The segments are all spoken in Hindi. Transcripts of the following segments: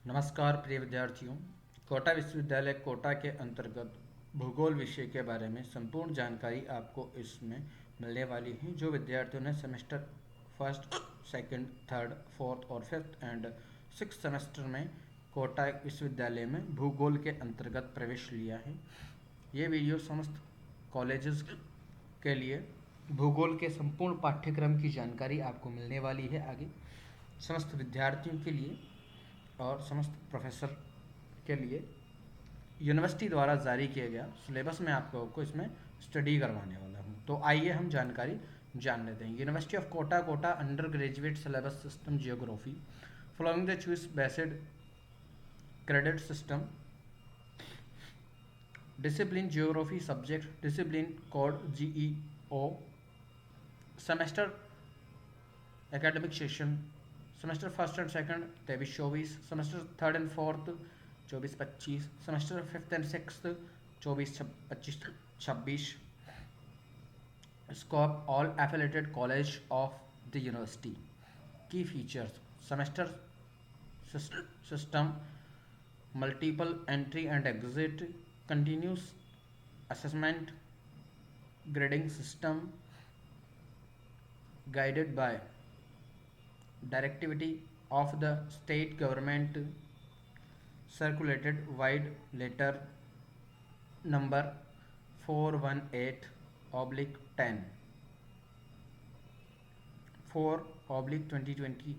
नमस्कार प्रिय विद्यार्थियों। कोटा विश्वविद्यालय कोटा के अंतर्गत भूगोल विषय के बारे में संपूर्ण जानकारी आपको इसमें मिलने वाली है। जो विद्यार्थियों ने semester first, second, third, fourth और फिफ्थ एंड सिक्स सेमेस्टर में कोटा विश्वविद्यालय में भूगोल के अंतर्गत प्रवेश लिया है, ये वीडियो समस्त कॉलेजेस के लिए भूगोल के संपूर्ण पाठ्यक्रम की जानकारी आपको मिलने वाली है। आगे समस्त विद्यार्थियों के लिए और समस्त प्रोफेसर के लिए यूनिवर्सिटी द्वारा जारी किया गया सिलेबस में आप लोगों को इसमें स्टडी करवाने वाला हूँ। तो आइए हम जानकारी जान लेते हैं। University of Kota Kota undergraduate syllabus system geography following the choose based credit system discipline geography subject discipline code GEO semester academic session semester first and second 23-24, semester third and fourth 24-25, semester fifth and sixth 24-25-26। Scope all affiliated college of the university. Key features semester system multiple entry and exit continuous assessment grading system guided by directivity of the state government circulated wide letter number 418/10 4/2020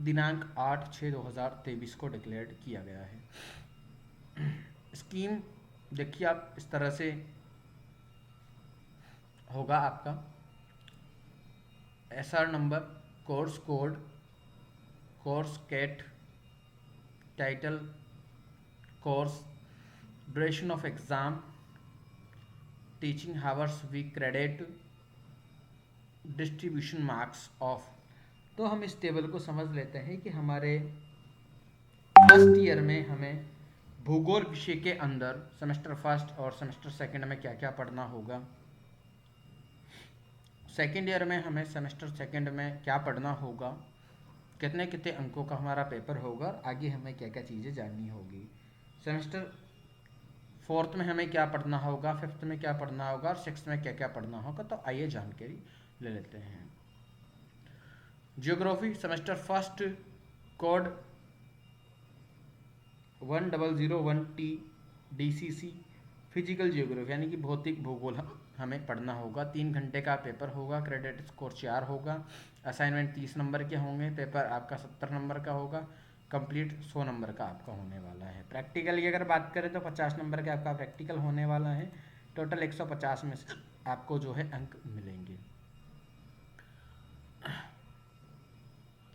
दिनांक 8/6/2023 को डिक्लेयर किया गया है। स्कीम देखिए आप इस तरह से होगा आपका SR number, course code, course cat, title course, duration of exam, teaching hours week credit, distribution marks of. तो हम इस टेबल को समझ लेते हैं कि हमारे फर्स्ट ईयर में हमें भूगोल विषय के अंदर सेमेस्टर फर्स्ट और सेमेस्टर सेकंड में क्या क्या पढ़ना होगा, सेकेंड ईयर में हमें सेमेस्टर सेकंड में क्या पढ़ना होगा, कितने कितने अंकों का हमारा पेपर होगा और आगे हमें क्या क्या चीज़ें जाननी होगी, सेमेस्टर फोर्थ में हमें क्या पढ़ना होगा, फिफ्थ में क्या पढ़ना होगा और सिक्स्थ में क्या क्या पढ़ना होगा। तो आइए जानकारी ले लेते हैं। Geography semester first code 1001T DCC physical geography यानी कि भौतिक भूगोल हमें पढ़ना होगा। 3 घंटे का पेपर होगा, क्रेडिट स्कोर 4 होगा, असाइनमेंट 30 नंबर के होंगे, पेपर आपका 70 नंबर का होगा, कंप्लीट 100 नंबर का आपका होने वाला है। प्रैक्टिकल की अगर बात करें तो 50 नंबर का आपका प्रैक्टिकल होने वाला है। टोटल 150 में से आपको जो है अंक मिलेंगे।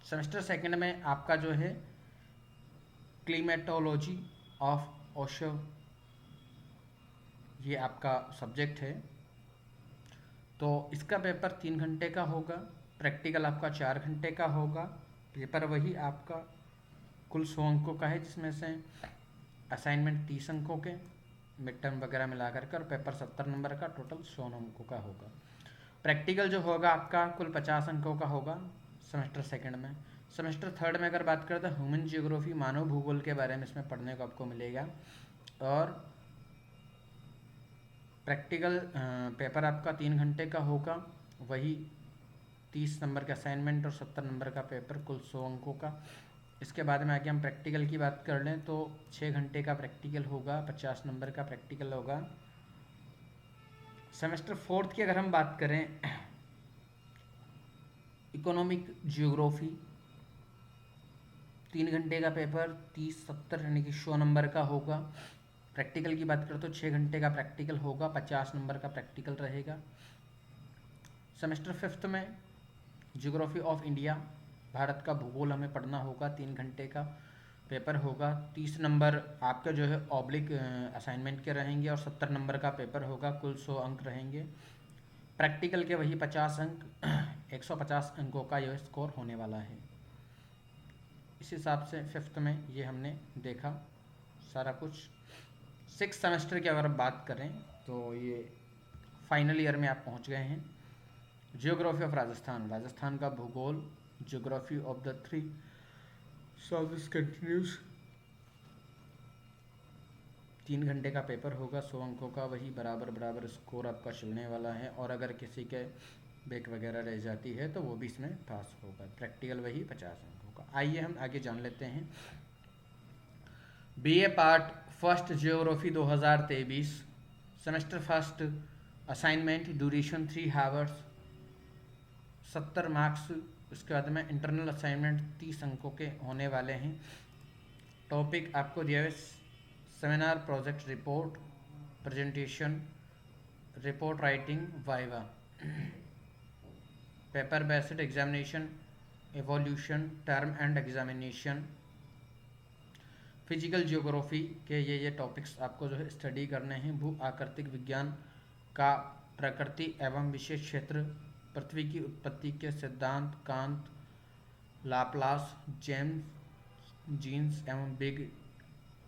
सेमेस्टर सेकंड में आपका जो है क्लीमेटोलॉजी ऑफ ओशन ये आपका सब्जेक्ट है। तो इसका पेपर 3 घंटे का होगा, प्रैक्टिकल आपका 4 घंटे का होगा, पेपर वही आपका कुल 100 अंकों का है, जिसमें से असाइनमेंट 30 अंकों के, मिड टर्म वगैरह मिला कर पेपर 70 नंबर का, टोटल 100 अंकों का होगा। प्रैक्टिकल जो होगा आपका कुल 50 अंकों का होगा सेमेस्टर सेकंड में। सेमेस्टर थर्ड में अगर बात करें तो ह्यूमन जियोग्राफी मानव भूगोल के बारे में इसमें पढ़ने को आपको मिलेगा और प्रैक्टिकल पेपर आपका 3 घंटे का होगा, वही 30 नंबर का असाइनमेंट और 70 नंबर का पेपर, कुल 100 अंकों का। इसके बाद में आगे हम प्रैक्टिकल की बात कर लें तो 6 घंटे का प्रैक्टिकल होगा, 50 नंबर का प्रैक्टिकल होगा। सेमेस्टर फोर्थ की अगर हम बात करें इकोनॉमिक जियोग्राफी 3 घंटे का पेपर 30-70 यानी कि 100 नंबर का होगा। प्रैक्टिकल की बात करें तो 6 घंटे का प्रैक्टिकल होगा, 50 नंबर का प्रैक्टिकल रहेगा। सेमेस्टर फिफ्थ में जियोग्राफी ऑफ इंडिया भारत का भूगोल हमें पढ़ना होगा, 3 घंटे का पेपर होगा, 30 नंबर आपका जो है ऑब्लिक असाइनमेंट के रहेंगे और 70 नंबर का पेपर होगा, कुल 100 अंक रहेंगे। प्रैक्टिकल के वही 50 अंक 150 अंकों का यह स्कोर होने वाला है। इस हिसाब से फिफ्थ में ये हमने देखा सारा कुछ। सिक्स सेमेस्टर की अगर बात करें तो ये फाइनल ईयर में आप पहुंच गए हैं। जियोग्राफी ऑफ राजस्थान, राजस्थान का भूगोल, geography of the 3 service continuous. 3 घंटे का पेपर होगा, 100 अंकों का, वही बराबर बराबर स्कोर आपका चलने वाला है। और अगर किसी के बैक वगैरह रह जाती है तो वो भी इसमें पास होगा। प्रैक्टिकल वही 50 अंकों का। आइए हम आगे जान लेते हैं। BA part first geography 2023, semester first, assignment duration 3 hours, 70 marks. उसके बाद में इंटरनल असाइनमेंट 30 अंकों के होने वाले हैं। टॉपिक आपको दिया है seminar, project report, presentation, report writing, viva, paper based examination, evolution, term and examination, physical geography के ये टॉपिक्स आपको जो है स्टडी करने हैं। भू आकृतिक विज्ञान का प्रकृति एवं विशेष क्षेत्र, पृथ्वी की उत्पत्ति के सिद्धांत, कांत, लाप्लास, जेम्स जीन्स एवं बिग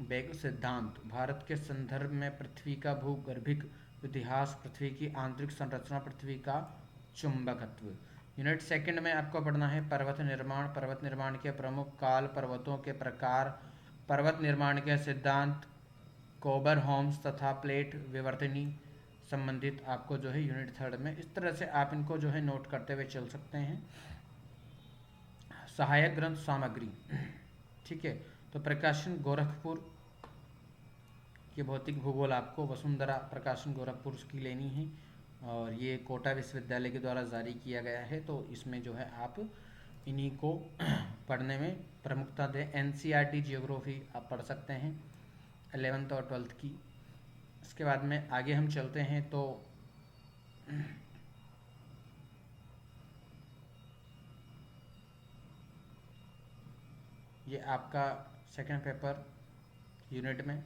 बैग सिद्धांत, भारत के संदर्भ में पृथ्वी का भूगर्भिक इतिहास, पृथ्वी की आंतरिक संरचना, पृथ्वी का चुंबकत्व। यूनिट सेकंड में आपको पढ़ना है पर्वत निर्माण, पर्वत निर्माण के प्रमुख काल, पर्वतों के प्रकार, पर्वत निर्माण के सिद्धांत, कोबर होम्स तथा प्लेट विवर्तनी संबंधित आपको जो है यूनिट थर्ड में। इस तरह से आप इनको जो है नोट करते हुए चल सकते हैं। सहायक ग्रंथ सामग्री, ठीक है, तो प्रकाशन गोरखपुर की भौतिक भूगोल आपको वसुंधरा प्रकाशन गोरखपुर की लेनी है। और ये कोटा विश्वविद्यालय के द्वारा जारी किया गया है, तो इसमें जो है आप इन्हीं को पढ़ने में प्रमुखता दें। एनसीईआरटी जियोग्राफी आप पढ़ सकते हैं 11th और 12th की। इसके बाद में आगे हम चलते हैं तो ये आपका सेकंड पेपर यूनिट में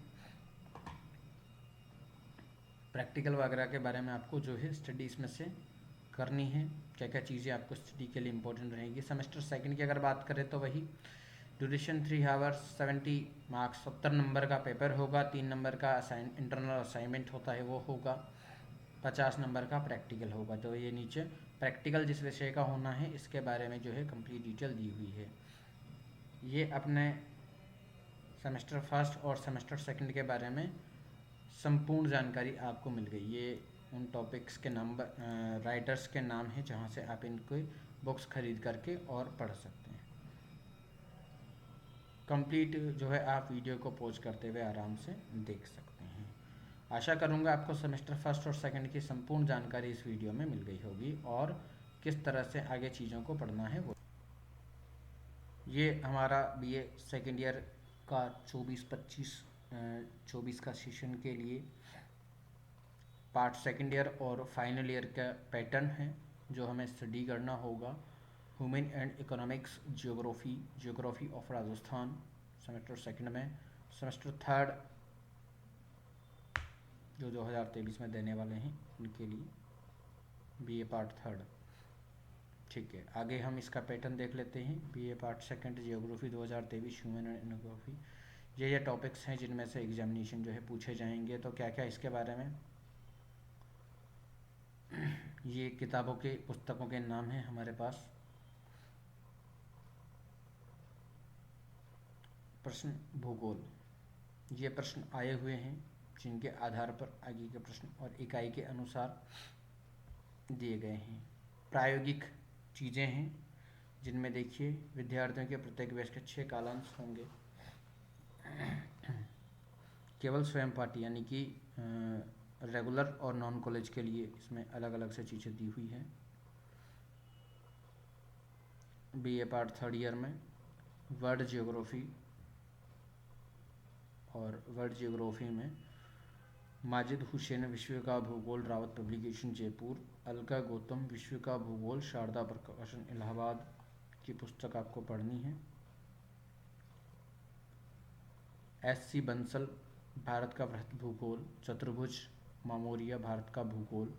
प्रैक्टिकल वगैरह के बारे में आपको जो है स्टडी इसमें से करनी है। क्या क्या चीज़ें आपको स्टडी के लिए इंपॉर्टेंट रहेंगी। सेमेस्टर सेकंड की अगर बात करें तो वही ड्यूरेशन 3 आवर्स, 70 मार्क्स, 70 नंबर का पेपर होगा, 3 नंबर का इंटरनल असाइनमेंट होता है वो होगा, 50 नंबर का प्रैक्टिकल होगा। तो ये नीचे प्रैक्टिकल जिस विषय का होना है इसके बारे में जो है कंप्लीट डिटेल दी हुई है। ये अपने सेमेस्टर फर्स्ट और सेमेस्टर सेकंड के बारे में संपूर्ण जानकारी आपको मिल गई। ये उन टॉपिक्स के नंबर राइटर्स के नाम हैं जहाँ से आप इनको बुक्स खरीद करके और पढ़ सकते हैं। कंप्लीट जो है आप वीडियो को पॉज करते हुए आराम से देख सकते हैं। आशा करूँगा आपको सेमेस्टर फर्स्ट और सेकंड की संपूर्ण जानकारी इस वीडियो में मिल गई होगी और किस तरह से आगे चीज़ों को पढ़ना है वो। ये हमारा बीए सेकेंड ईयर का 24 का सेशन के लिए पार्ट सेकेंड ईयर और फाइनल ईयर का पैटर्न है जो हमें स्टडी करना होगा। Human and economics geography, geography of Rajasthan semester second में। सेमेस्टर थर्ड जो 2023 में देने वाले हैं उनके लिए बीए पार्ट थर्ड, ठीक है। आगे हम इसका पैटर्न देख लेते हैं। BA part second geography 2023 human and economy, ये टॉपिक्स हैं जिनमें से एग्जामिनेशन जो है पूछे जाएंगे। तो क्या क्या इसके बारे में, ये किताबों के पुस्तकों के नाम हैं हमारे पास। प्रश्न भूगोल, ये प्रश्न आए हुए हैं जिनके आधार पर आगे के प्रश्न और इकाई के अनुसार दिए गए हैं। प्रायोगिक चीज़ें हैं जिनमें देखिए विद्यार्थियों के प्रत्येक बैच के 6 कालांश होंगे। केवल स्वयं पाठ यानी कि रेगुलर और नॉन कॉलेज के लिए इसमें अलग अलग से चीज़ें दी हुई हैं। बीए पार्ट थर्ड ईयर में वर्ल्ड जियोग्राफी, और वर्ल्ड जियोग्राफी में माजिद हुसैन विश्व का भूगोल, रावत पब्लिकेशन जयपुर, अलका गौतम विश्व का भूगोल, शारदा प्रकाशन इलाहाबाद की पुस्तक आपको पढ़नी है। एस.सी. बंसल भारत का वृहत भूगोल, चतुर्भुज मामोरिया भारत का भूगोल,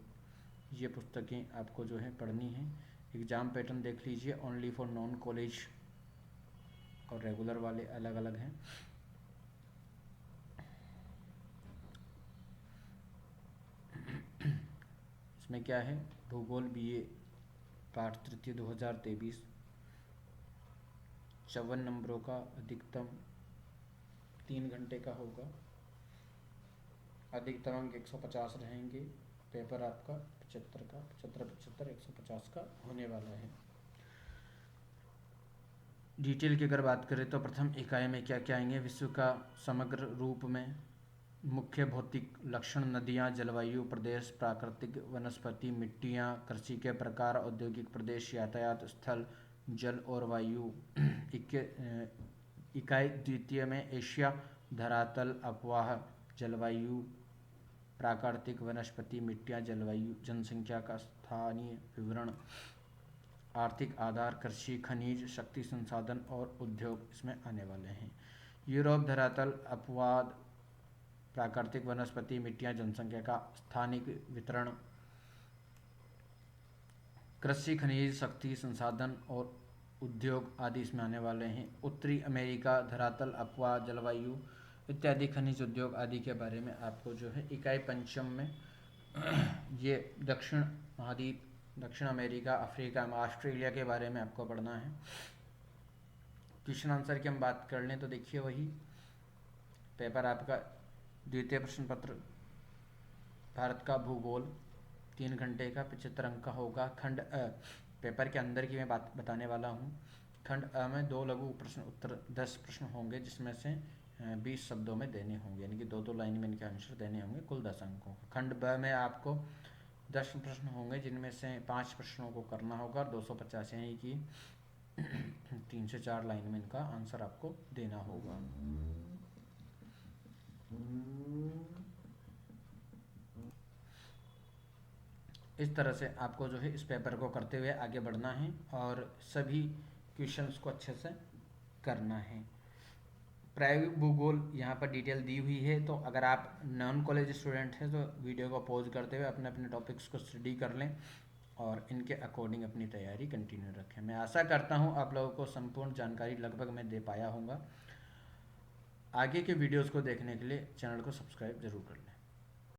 ये पुस्तकें आपको जो है पढ़नी है। एग्ज़ाम पैटर्न देख लीजिए, ओनली फॉर नॉन कॉलेज और रेगुलर वाले अलग अलग हैं। इसमें क्या है, भूगोल बीए पाठ तृतीय 2023 54 नंबरों का, अधिकतम 3 घंटे का होगा, अधिकतम अंक 150 रहेंगे। पेपर आपका 75 का 75 150 का होने वाला है। डिटेल की अगर बात करें तो प्रथम इकाई में क्या क्या आएंगे, विश्व का समग्र रूप में मुख्य भौतिक लक्षण, नदियाँ, जलवायु, प्रदेश, प्राकृतिक वनस्पति, मिट्टियाँ, कृषि के प्रकार, औद्योगिक प्रदेश, यातायात, स्थल, जल और वायु। इकाई द्वितीय में एशिया, धरातल, अफवाह, जलवायु, प्राकृतिक वनस्पति, मिट्टियाँ, जलवायु, जनसंख्या का स्थानीय विवरण, आर्थिक आधार, कृषि, खनिज, शक्ति संसाधन और उद्योग इसमें आने वाले हैं। यूरोप, धरातल, अपवाद, प्राकृतिक वनस्पति, मिट्टियाँ, जनसंख्या का स्थानिक वितरण, कृषि, खनिज, शक्ति संसाधन और उद्योग आदि इसमें आने वाले हैं। उत्तरी अमेरिका, धरातल, अपवाद, जलवायु इत्यादि, खनिज, उद्योग आदि के बारे में आपको जो है इकाई पंचम में ये दक्षिण महाद्वीप, दक्षिण अमेरिका, अफ्रीका, ऑस्ट्रेलिया के बारे में आपको पढ़ना है। क्वेश्चन आंसर की हम बात कर लें तो देखिए वही पेपर आपका द्वितीय प्रश्न पत्र भारत का भूगोल 3 घंटे का 75 अंक का होगा। खंड अ, पेपर के अंदर की मैं बात बताने वाला हूँ। खंड अ में 2 लघु प्रश्न उत्तर 10 प्रश्न होंगे, जिसमें से 20 शब्दों में देने होंगे, यानी कि 2-2 लाइन में इनके आंसर देने होंगे, कुल 10 अंकों। खंड ब में आपको 10 प्रश्न होंगे, जिनमें से 5 प्रश्नों को करना होगा और 250 यानी कि 3 से 4 लाइन में इनका आंसर आपको देना होगा। इस तरह से आपको जो है इस पेपर को करते हुए आगे बढ़ना है और सभी क्वेश्चंस को अच्छे से करना है। प्रायोगिक भूगोल यहाँ पर डिटेल दी हुई है, तो अगर आप नॉन कॉलेज स्टूडेंट हैं तो वीडियो को पॉज करते हुए अपने अपने टॉपिक्स को स्टडी कर लें और इनके अकॉर्डिंग अपनी तैयारी कंटिन्यू रखें। मैं आशा करता हूँ आप लोगों को संपूर्ण जानकारी लगभग मैं दे पाया हूँगा। आगे के वीडियोज़ को देखने के लिए चैनल को सब्सक्राइब जरूर कर लें।